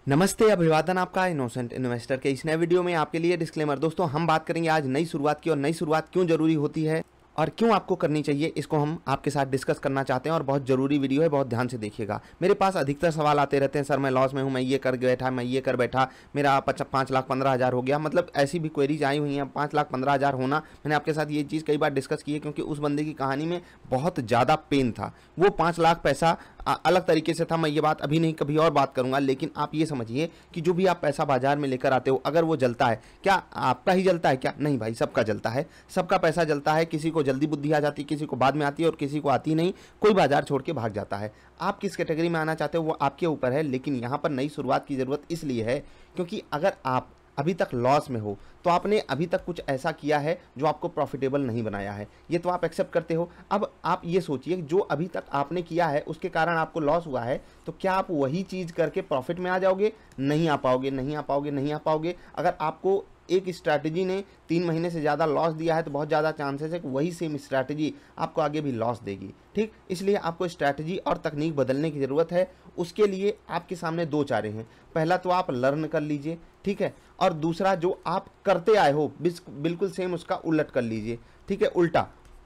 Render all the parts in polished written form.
नमस्ते, अभिवादन आपका इनोसेंट इन्वेस्टर के इस नए वीडियो में आपके लिए डिस्क्लेमर। दोस्तों, हम बात करेंगे आज नई शुरुआत की और नई शुरुआत क्यों जरूरी होती है और क्यों आपको करनी चाहिए, इसको हम आपके साथ डिस्कस करना चाहते हैं और बहुत जरूरी वीडियो है, बहुत ध्यान से देखिएगा। मेरे पास अधिकतर सवाल आते रहते हैं, सर मैं लॉस में हूं, मैं ये कर बैठा, मैं ये कर बैठा, मेरा 5,15,000 हो गया। मतलब ऐसी भी क्वेरीज आई हुई हैं। 5,15,000 होना, मैंने आपके साथ ये चीज़ कई बार डिस्कस की है क्योंकि उस बंदे की कहानी में बहुत ज़्यादा पेन था। वो 5 लाख पैसा अलग तरीके से था, मैं ये बात अभी नहीं कभी और बात करूंगा। लेकिन आप ये समझिए कि जो भी आप पैसा बाजार में लेकर आते हो, अगर वो जलता है, क्या आपका ही जलता है क्या? नहीं भाई, सबका जलता है, सबका पैसा जलता है। किसी को जल्दी बुद्धि आ जाती है, किसी को बाद में आती है और किसी को आती नहीं। कोई बाजार छोड़ के भाग जाता है। आप किस कैटेगरी में आना चाहते हो वो आपके ऊपर है। लेकिन यहाँ पर नई शुरुआत की ज़रूरत इसलिए है क्योंकि अगर आप अभी तक लॉस में हो तो आपने अभी तक कुछ ऐसा किया है जो आपको प्रॉफिटेबल नहीं बनाया है। ये तो आप एक्सेप्ट करते हो। अब आप ये सोचिए, जो अभी तक आपने किया है उसके कारण आपको लॉस हुआ है, तो क्या आप वही चीज़ करके प्रॉफिट में आ जाओगे? नहीं आ पाओगे, नहीं आ पाओगे, नहीं आ पाओगे। अगर आपको एक स्ट्रैटेजी ने 3 महीने से ज़्यादा लॉस दिया है तो बहुत ज़्यादा चांसेस है कि वही सेम स्ट्रैटेजी आपको आगे भी लॉस देगी। ठीक, इसलिए आपको स्ट्रैटेजी और तकनीक बदलने की ज़रूरत है। उसके लिए आपके सामने 2 चारे हैं। पहला तो आप लर्न कर लीजिए, ठीक है, और दूसरा जो आप करते आए हो बिल्कुल सेम उसका उलट कर लीजिए, ठीक है,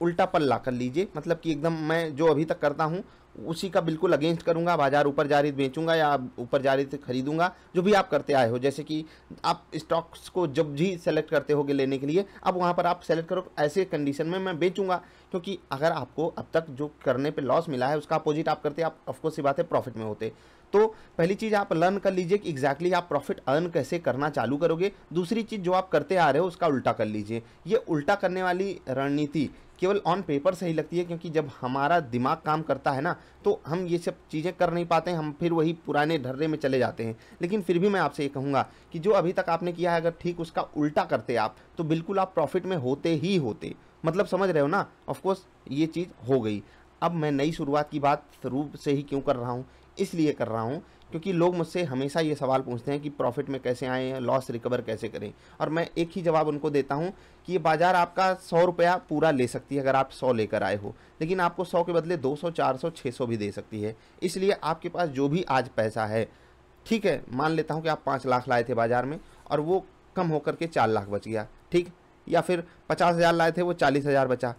उल्टा पल्ला कर लीजिए। मतलब कि एकदम मैं जो अभी तक करता हूँ उसी का बिल्कुल अगेंस्ट करूंगा। बाजार ऊपर जा रही बेचूंगा या ऊपर जा रही खरीदूंगा, जो भी आप करते आए हो। जैसे कि आप स्टॉक्स को जब भी सेलेक्ट करते होगे लेने के लिए, अब वहां पर आप सेलेक्ट करो ऐसे कंडीशन में मैं बेचूंगा। क्योंकि अगर आपको अब तक जो करने पे लॉस मिला है उसका अपोजिट आप करते, आप ऑफकोर्स सी बात है प्रॉफिट में होते। तो पहली चीज़ आप लर्न कर लीजिए कि एग्जैक्टली आप प्रॉफिट अर्न कैसे करना चालू करोगे। दूसरी चीज़, जो आप करते आ रहे हो उसका उल्टा कर लीजिए। ये उल्टा करने वाली रणनीति केवल ऑन पेपर सही लगती है क्योंकि जब हमारा दिमाग काम करता है ना तो हम ये सब चीज़ें कर नहीं पाते हैं, हम फिर वही पुराने ढर्रे में चले जाते हैं। लेकिन फिर भी मैं आपसे ये कहूँगा कि जो अभी तक आपने किया है, अगर ठीक उसका उल्टा करते आप तो बिल्कुल आप प्रॉफिट में होते ही होते। मतलब समझ रहे हो ना? ऑफकोर्स ये चीज़ हो गई। अब मैं नई शुरुआत की बात शुरू से ही क्यों कर रहा हूँ? इसलिए कर रहा हूँ क्योंकि लोग मुझसे हमेशा ये सवाल पूछते हैं कि प्रॉफिट में कैसे आएँ, लॉस रिकवर कैसे करें। और मैं एक ही जवाब उनको देता हूँ कि ये बाज़ार आपका 100 रुपया पूरा ले सकती है अगर आप 100 लेकर आए हो, लेकिन आपको 100 के बदले 200, 400, 600 भी दे सकती है। इसलिए आपके पास जो भी आज पैसा है, ठीक है, मान लेता हूँ कि आप 5 लाख लाए थे बाज़ार में और वो कम होकर के 4 लाख बच गया, ठीक, या फिर 50,000 लाए थे वो 40,000 बचा,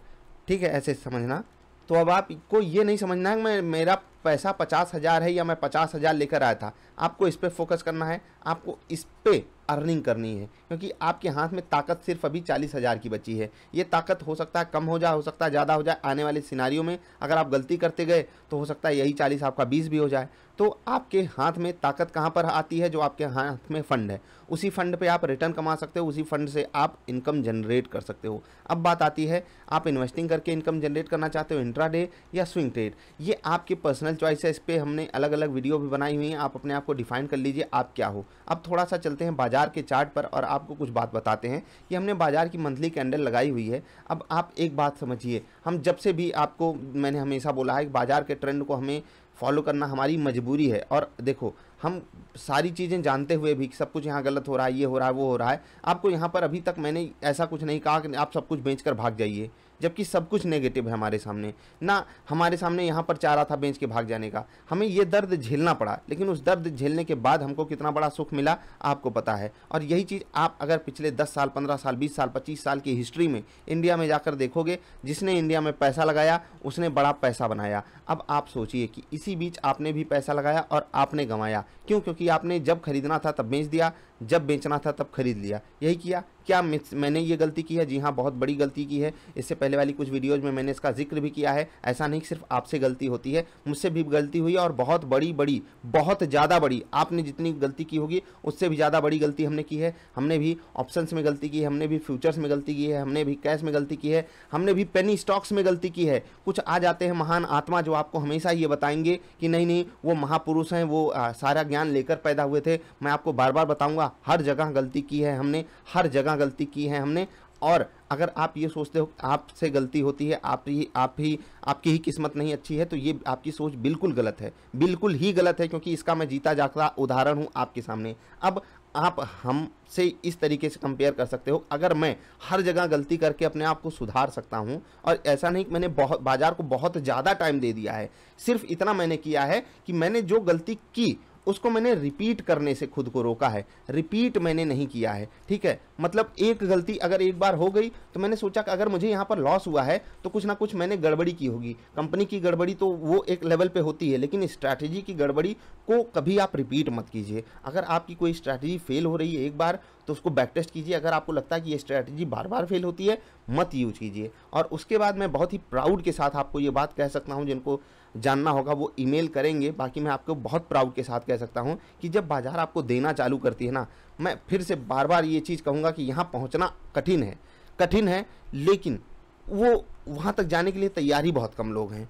ठीक है, ऐसे समझना। तो अब आपको ये नहीं समझना है कि मेरा पैसा 50,000 है या मैं 50,000 लेकर आया था। आपको इस पे फोकस करना है, आपको इस पे अर्निंग करनी है क्योंकि आपके हाथ में ताकत सिर्फ अभी 40,000 की बची है। ये ताकत हो सकता है कम हो जाए, हो सकता है ज़्यादा हो जाए। आने वाले सिनारियों में अगर आप गलती करते गए तो हो सकता है यही 40 आपका 20 भी हो जाए। तो आपके हाथ में ताकत कहाँ पर आती है? जो आपके हाथ में फंड है, उसी फंड पे आप रिटर्न कमा सकते हो, उसी फंड से आप इनकम जनरेट कर सकते हो। अब बात आती है, आप इन्वेस्टिंग करके इनकम जनरेट करना चाहते हो, इंट्राडे या स्विंग ट्रेड, ये आपकी पर्सनल चॉइस है। इस पर हमने अलग अलग वीडियो भी बनाई हुई हैं, आप अपने आप को डिफाइन कर लीजिए आप क्या हो। अब थोड़ा सा चलते हैं बाजार के चार्ट पर और आपको कुछ बात बताते हैं कि हमने बाजार की मंथली कैंडल लगाई हुई है। अब आप एक बात समझिए, हम जब से भी आपको मैंने हमेशा बोला है कि बाजार के ट्रेंड को हमें फॉलो करना हमारी मजबूरी है। और देखो, हम सारी चीज़ें जानते हुए भी सब कुछ यहाँ गलत हो रहा है, ये हो रहा है, वो हो रहा है, आपको यहाँ पर अभी तक मैंने ऐसा कुछ नहीं कहा कि आप सब कुछ बेचकर भाग जाइए, जबकि सब कुछ नेगेटिव है हमारे सामने ना। हमारे सामने यहाँ पर चाह रहा था बेच के भाग जाने का, हमें ये दर्द झेलना पड़ा, लेकिन उस दर्द झेलने के बाद हमको कितना बड़ा सुख मिला आपको पता है। और यही चीज़ आप अगर पिछले 10 साल, 15 साल, 20 साल, 25 साल की हिस्ट्री में इंडिया में जाकर देखोगे, जिसने इंडिया में पैसा लगाया उसने बड़ा पैसा बनाया। अब आप सोचिए कि इसी बीच आपने भी पैसा लगाया और आपने गंवाया। क्यों? क्योंकि आपने जब खरीदना था तब बेच दिया, जब बेचना था तब खरीद लिया। यही किया क्या? मैंने ये गलती की है? जी हाँ, बहुत बड़ी गलती की है। इससे पहले वाली कुछ वीडियोज़ में मैंने इसका जिक्र भी किया है। ऐसा नहीं सिर्फ आपसे गलती होती है, मुझसे भी गलती हुई और बहुत बड़ी, बहुत ज़्यादा बड़ी, आपने जितनी गलती की होगी उससे भी ज़्यादा बड़ी गलती हमने की है। हमने भी ऑप्शंस में गलती की है, हमने भी फ्यूचर्स में गलती की है, हमने भी कैश में गलती की है, हमने भी पेनी स्टॉक्स में गलती की है। कुछ आ जाते हैं महान आत्मा जो आपको हमेशा ये बताएंगे कि नहीं वो महापुरुष हैं, वो सारा ज्ञान लेकर पैदा हुए थे। मैं आपको बार बार बताऊंगा, हर जगह गलती की है हमने, हर जगह गलती की है हमने। और अगर आप ये सोचते हो आपसे गलती होती है, आपकी ही किस्मत नहीं अच्छी है, तो ये आपकी सोच बिल्कुल गलत है, बिल्कुल ही गलत है, क्योंकि इसका मैं जीता जागता उदाहरण हूँ आपके सामने। अब आप हमसे इस तरीके से कंपेयर कर सकते हो, अगर मैं हर जगह गलती करके अपने आप को सुधार सकता हूं, और ऐसा नहीं कि मैंने बाजार को बहुत ज़्यादा टाइम दे दिया है, सिर्फ इतना मैंने किया है कि मैंने जो गलती की उसको मैंने रिपीट करने से खुद को रोका है, रिपीट मैंने नहीं किया है। ठीक है, मतलब एक गलती अगर एक बार हो गई तो मैंने सोचा कि अगर मुझे यहाँ पर लॉस हुआ है तो कुछ ना कुछ मैंने गड़बड़ी की होगी। कंपनी की गड़बड़ी तो वो एक लेवल पे होती है, लेकिन स्ट्रैटेजी की गड़बड़ी को कभी आप रिपीट मत कीजिए। अगर आपकी कोई स्ट्रैटेजी फेल हो रही है एक बार तो उसको बैक टेस्ट कीजिए। अगर आपको लगता है कि ये स्ट्रैटेजी बार बार फेल होती है, मत यूज कीजिए। और उसके बाद मैं बहुत ही प्राउड के साथ आपको ये बात कह सकता हूँ, जिनको जानना होगा वो ईमेल करेंगे, बाकी मैं आपको बहुत प्राउड के साथ कह सकता हूँ कि जब बाजार आपको देना चालू करती है ना, मैं फिर से बार बार ये चीज़ कहूँगा कि यहाँ पहुँचना कठिन है, लेकिन वो वहाँ तक जाने के लिए तैयार ही बहुत कम लोग हैं।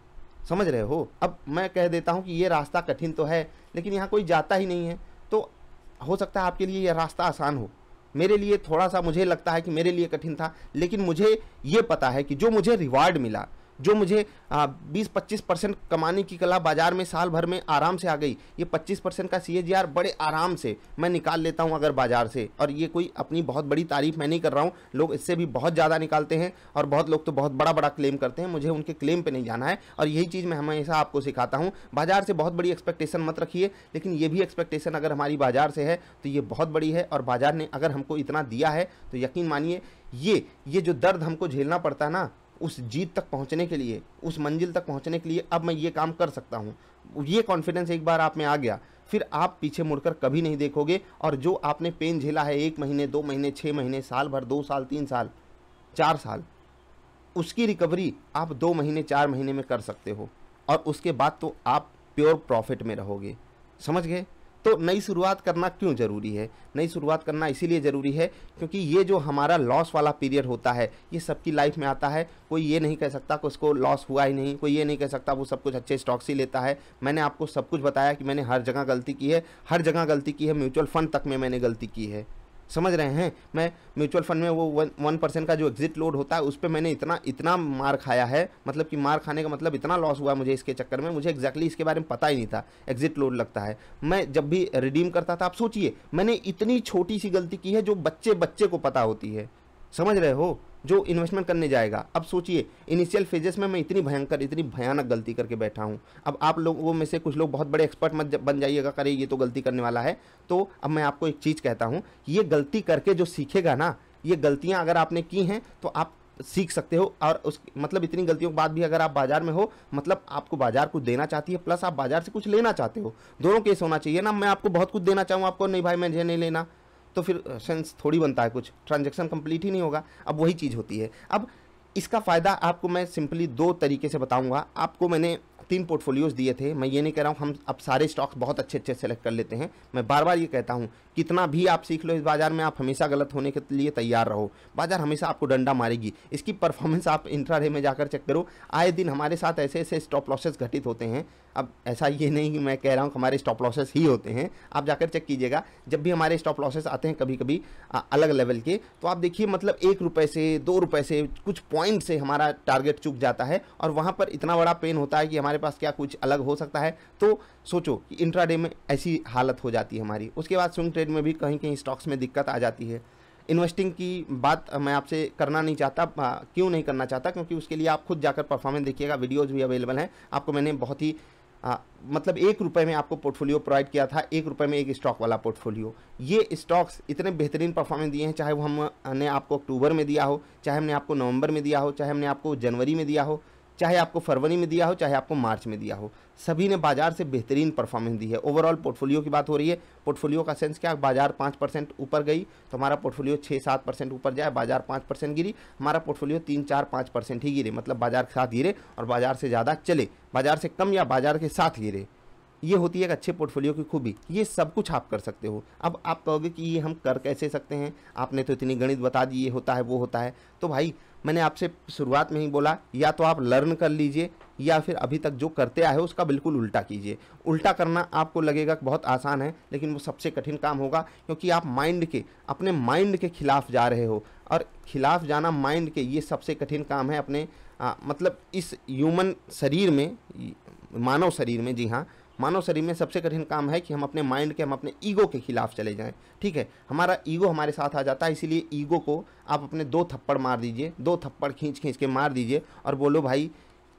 समझ रहे हो? अब मैं कह देता हूँ कि ये रास्ता कठिन तो है, लेकिन यहाँ कोई जाता ही नहीं है, तो हो सकता है आपके लिए यह रास्ता आसान हो। मेरे लिए थोड़ा सा, मुझे लगता है कि मेरे लिए कठिन था, लेकिन मुझे ये पता है कि जो मुझे रिवार्ड मिला, जो मुझे 20-25% कमाने की कला बाजार में साल भर में आराम से आ गई, ये 25% का CAGR बड़े आराम से मैं निकाल लेता हूं अगर बाजार से। और ये कोई अपनी बहुत बड़ी तारीफ मैं नहीं कर रहा हूं, लोग इससे भी बहुत ज़्यादा निकालते हैं और बहुत लोग तो बहुत बड़ा बड़ा क्लेम करते हैं। मुझे उनके क्लेम पे नहीं जाना है, और यही चीज़ मैं हमेशा आपको सिखाता हूँ। बाजार से बहुत बड़ी एक्सपेक्टेशन मत रखिए, लेकिन ये भी एक्सपेक्टेशन अगर हमारी बाजार से है तो ये बहुत बड़ी है, और बाजार ने अगर हमको इतना दिया है तो यकीन मानिए ये जो दर्द हमको झेलना पड़ता है ना, उस जीत तक पहुंचने के लिए, उस मंजिल तक पहुंचने के लिए, अब मैं ये काम कर सकता हूं। ये कॉन्फिडेंस एक बार आप में आ गया, फिर आप पीछे मुड़कर कभी नहीं देखोगे। और जो आपने पेन झेला है 1 महीने, 2 महीने, 6 महीने, साल भर, 2 साल, 3 साल, 4 साल, उसकी रिकवरी आप 2 महीने, 4 महीने में कर सकते हो, और उसके बाद तो आप प्योर प्रॉफिट में रहोगे। समझ गए? तो नई शुरुआत करना क्यों ज़रूरी है? नई शुरुआत करना इसीलिए ज़रूरी है क्योंकि ये जो हमारा लॉस वाला पीरियड होता है, ये सबकी लाइफ में आता है। कोई ये नहीं कह सकता कि उसको लॉस हुआ ही नहीं, कोई ये नहीं कह सकता वो सब कुछ अच्छे स्टॉक्स ही लेता है। मैंने आपको सब कुछ बताया कि मैंने हर जगह गलती की है, हर जगह गलती की है, म्यूचुअल फंड तक में मैंने गलती की है। समझ रहे हैं? मैं म्यूचुअल फंड में वो 1% का जो एग्जिट लोड होता है उस पर मैंने इतना मार खाया है, मतलब कि मार खाने का मतलब इतना लॉस हुआ मुझे इसके चक्कर में, मुझे एग्जैक्टली इसके बारे में पता ही नहीं था एग्जिट लोड लगता है। मैं जब भी रिडीम करता था, आप सोचिए मैंने इतनी छोटी सी गलती की है जो बच्चे को पता होती है। समझ रहे हो? जो इन्वेस्टमेंट करने जाएगा, अब सोचिए इनिशियल फेजेस में मैं इतनी भयानक गलती करके बैठा हूँ। अब आप लोगों में से कुछ लोग बहुत बड़े एक्सपर्ट मत बन जाइएगा, करे ये तो गलती करने वाला है। तो अब मैं आपको एक चीज़ कहता हूँ, ये गलती करके जो सीखेगा ना, ये गलतियाँ अगर आपने की हैं तो आप सीख सकते हो। और उस मतलब इतनी गलतियों के बाद भी अगर आप बाजार में हो, मतलब आपको बाजार कुछ देना चाहती है, प्लस आप बाजार से कुछ लेना चाहते हो, दोनों केस होना चाहिए ना। मैं आपको बहुत कुछ देना चाहूँ, आपको नहीं भाई मुझे नहीं लेना, तो फिर सेंस थोड़ी बनता है, कुछ ट्रांजैक्शन कंप्लीट ही नहीं होगा। अब वही चीज़ होती है। अब इसका फ़ायदा आपको मैं सिंपली 2 तरीके से बताऊंगा। आपको मैंने 3 पोर्टफोलियोज़ दिए थे। मैं ये नहीं कह रहा हूँ हम अब सारे स्टॉक्स बहुत अच्छे सेलेक्ट कर लेते हैं। मैं बार बार ये कहता हूँ, कितना भी आप सीख लो इस बाज़ार में, आप हमेशा गलत होने के लिए तैयार रहो। बाज़ार हमेशा आपको डंडा मारेगी। इसकी परफॉर्मेंस आप इंट्राडे में जाकर चेक करो। आए दिन हमारे साथ ऐसे स्टॉप लॉसेस घटित होते हैं। अब ऐसा ये नहीं कि मैं कह रहा हूँ कि हमारे स्टॉप लॉसेस ही होते हैं, आप जाकर चेक कीजिएगा। जब भी हमारे स्टॉप लॉसेस आते हैं कभी कभी अलग लेवल के, तो आप देखिए मतलब 1 रुपये से, 2 रुपये से, कुछ पॉइंट से हमारा टारगेट चूक जाता है, और वहाँ पर इतना बड़ा पेन होता है कि हमारे पास क्या कुछ अलग हो सकता है। तो सोचो कि इंट्राडे में ऐसी हालत हो जाती है हमारी। उसके बाद स्विंग ट्रेड में भी कहीं कहीं स्टॉक्स में दिक्कत आ जाती है। इन्वेस्टिंग की बात मैं आपसे करना नहीं चाहता। क्यों नहीं करना चाहता? क्योंकि उसके लिए आप खुद जाकर परफॉर्मेंस देखिएगा, वीडियोज़ भी अवेलेबल हैं। आपको मैंने बहुत ही मतलब 1 रुपये में आपको पोर्टफोलियो प्रोवाइड किया था, 1 रुपये में एक स्टॉक वाला पोर्टफोलियो। ये स्टॉक्स इतने बेहतरीन परफॉर्मेंस दिए हैं, चाहे वो हमने आपको अक्टूबर में दिया हो, चाहे हमने आपको नवंबर में दिया हो, चाहे हमने आपको जनवरी में दिया हो, चाहे आपको फरवरी में दिया हो, चाहे आपको मार्च में दिया हो, सभी ने बाजार से बेहतरीन परफॉर्मेंस दी है। ओवरऑल पोर्टफोलियो की बात हो रही है। पोर्टफोलियो का सेंस क्या, बाजार 5% ऊपर गई तो हमारा पोर्टफोलियो 6-7% ऊपर जाए, बाजार 5% गिरी, हमारा पोर्टफोलियो 3-4-5% ही गिरे, मतलब बाजार के साथ गिरे और बाजार से ज़्यादा चले, बाजार से कम या बाजार के साथ गिरे। ये होती है एक अच्छे पोर्टफोलियो की खूबी। ये सब कुछ आप कर सकते हो। अब आप कहोगे कि ये हम कर कैसे सकते हैं, आपने तो इतनी गणित बता दी, ये होता है वो होता है। तो भाई मैंने आपसे शुरुआत में ही बोला, या तो आप लर्न कर लीजिए, या फिर अभी तक जो करते आए हो उसका बिल्कुल उल्टा कीजिए। उल्टा करना आपको लगेगा बहुत आसान है, लेकिन वो सबसे कठिन काम होगा, क्योंकि आप अपने माइंड के खिलाफ जा रहे हो, और खिलाफ जाना माइंड के, ये सबसे कठिन काम है अपने मतलब इस ह्यूमन शरीर में, मानव शरीर में, जी हाँ, मानव शरीर में सबसे कठिन काम है कि हम अपने माइंड के, हम अपने ईगो के खिलाफ चले जाएं। ठीक है, हमारा ईगो हमारे साथ आ जाता है, इसीलिए ईगो को आप अपने 2 थप्पड़ मार दीजिए, 2 थप्पड़ खींच के मार दीजिए, और बोलो भाई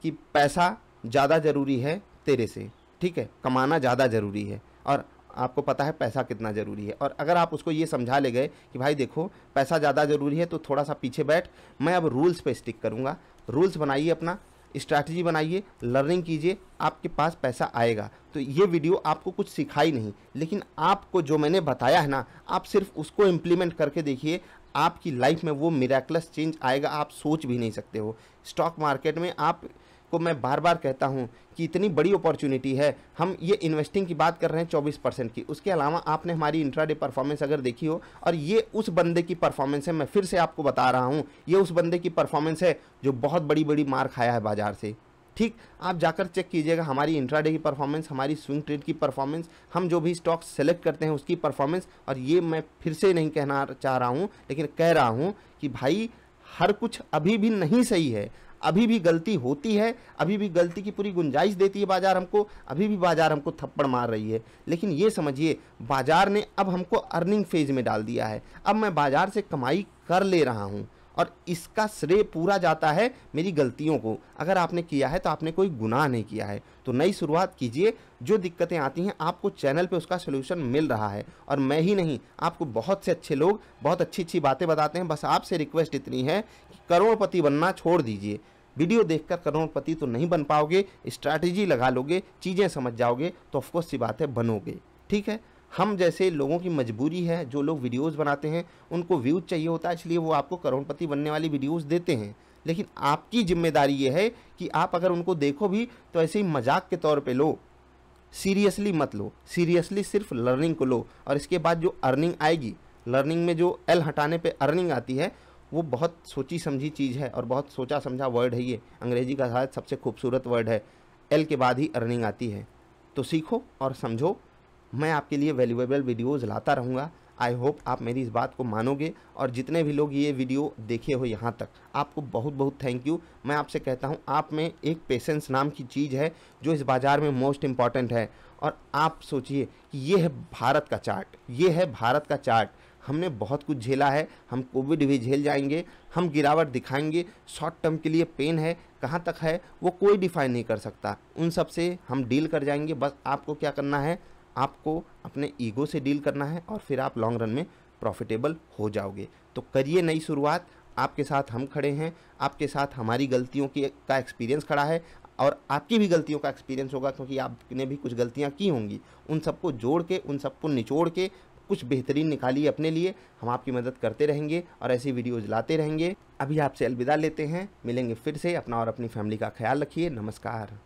कि पैसा ज़्यादा ज़रूरी है तेरे से। ठीक है, कमाना ज़्यादा ज़रूरी है, और आपको पता है पैसा कितना ज़रूरी है, और अगर आप उसको ये समझा ले गए कि भाई देखो पैसा ज़्यादा ज़रूरी है तो थोड़ा सा पीछे बैठ, मैं अब रूल्स पे स्टिक करूँगा। रूल्स बनाइए, अपना स्ट्रैटेजी बनाइए, लर्निंग कीजिए, आपके पास पैसा आएगा। तो ये वीडियो आपको कुछ सिखाई नहीं, लेकिन आपको जो मैंने बताया है ना, आप सिर्फ उसको इम्प्लीमेंट करके देखिए, आपकी लाइफ में वो मिरेकलस चेंज आएगा, आप सोच भी नहीं सकते हो। स्टॉक मार्केट में आपको मैं बार बार कहता हूँ कि इतनी बड़ी अपॉर्चुनिटी है। हम ये इन्वेस्टिंग की बात कर रहे हैं 24% की, उसके अलावा आपने हमारी इंट्राडे परफॉर्मेंस अगर देखी हो, और ये उस बंदे की परफॉर्मेंस है, मैं फिर से आपको बता रहा हूँ, ये उस बंदे की परफॉर्मेंस है जो बहुत बड़ी बड़ी मार खाया है बाजार से। ठीक, आप जाकर चेक कीजिएगा हमारी इंट्राडे की परफॉर्मेंस, हमारी स्विंग ट्रेड की परफॉर्मेंस, हम जो भी स्टॉक सेलेक्ट करते हैं उसकी परफॉर्मेंस। और ये मैं फिर से नहीं कहना चाह रहा हूँ, लेकिन कह रहा हूँ कि भाई हर कुछ अभी भी नहीं सही है, अभी भी गलती होती है, अभी भी गलती की पूरी गुंजाइश देती है बाजार हमको, अभी भी बाजार हमको थप्पड़ मार रही है। लेकिन ये समझिए बाजार ने अब हमको अर्निंग फेज में डाल दिया है। अब मैं बाजार से कमाई कर ले रहा हूँ और इसका श्रेय पूरा जाता है मेरी गलतियों को। अगर आपने किया है तो आपने कोई गुनाह नहीं किया है। तो नई शुरुआत कीजिए, जो दिक्कतें आती हैं आपको चैनल पे उसका सलूशन मिल रहा है, और मैं ही नहीं, आपको बहुत से अच्छे लोग बहुत अच्छी अच्छी बातें बताते हैं। बस आपसे रिक्वेस्ट इतनी है कि करोड़पति बनना छोड़ दीजिए। वीडियो देखकर करोड़पति तो नहीं बन पाओगे, स्ट्रैटेजी लगा लोगे, चीज़ें समझ जाओगे तो ऑफकोर्स सी बात है बनोगे। ठीक है, हम जैसे लोगों की मजबूरी है, जो लोग वीडियोस बनाते हैं उनको व्यूज चाहिए होता है, इसलिए वो आपको करोड़पति बनने वाली वीडियोस देते हैं। लेकिन आपकी जिम्मेदारी ये है कि आप अगर उनको देखो भी तो ऐसे ही मजाक के तौर पे लो, सीरियसली मत लो। सीरियसली सिर्फ लर्निंग को लो, और इसके बाद जो अर्निंग आएगी, लर्निंग में जो एल हटाने पे अर्निंग आती है, वो बहुत सोची समझी चीज़ है और बहुत सोचा समझा वर्ड है। ये अंग्रेजी का शायद सबसे खूबसूरत वर्ड है, एल के बाद ही अर्निंग आती है। तो सीखो और समझो, मैं आपके लिए वैल्यूएबल वीडियोज़ लाता रहूँगा। आई होप आप मेरी इस बात को मानोगे, और जितने भी लोग ये वीडियो देखे हो यहाँ तक, आपको बहुत बहुत थैंक यू। मैं आपसे कहता हूँ, आप में एक पेशेंस नाम की चीज़ है जो इस बाज़ार में मोस्ट इम्पॉर्टेंट है। और आप सोचिए कि ये है भारत का चार्ट, ये है भारत का चार्ट। हमने बहुत कुछ झेला है, हम कोविड भी झेल जाएंगे, हम गिरावट दिखाएंगे। शॉर्ट टर्म के लिए पेन है, कहाँ तक है वो कोई डिफाइन नहीं कर सकता, उन सब से हम डील कर जाएंगे। बस आपको क्या करना है, आपको अपने ईगो से डील करना है, और फिर आप लॉन्ग रन में प्रॉफिटेबल हो जाओगे। तो करिए नई शुरुआत, आपके साथ हम खड़े हैं, आपके साथ हमारी गलतियों का एक्सपीरियंस खड़ा है, और आपकी भी गलतियों का एक्सपीरियंस होगा, क्योंकि आपने भी कुछ गलतियां की होंगी। उन सबको जोड़ के, उन सबको निचोड़ के कुछ बेहतरीन निकालिए अपने लिए। हम आपकी मदद करते रहेंगे और ऐसी वीडियोज़ लाते रहेंगे। अभी आपसे अलविदा लेते हैं, मिलेंगे फिर से। अपना और अपनी फैमिली का ख्याल रखिए। नमस्कार।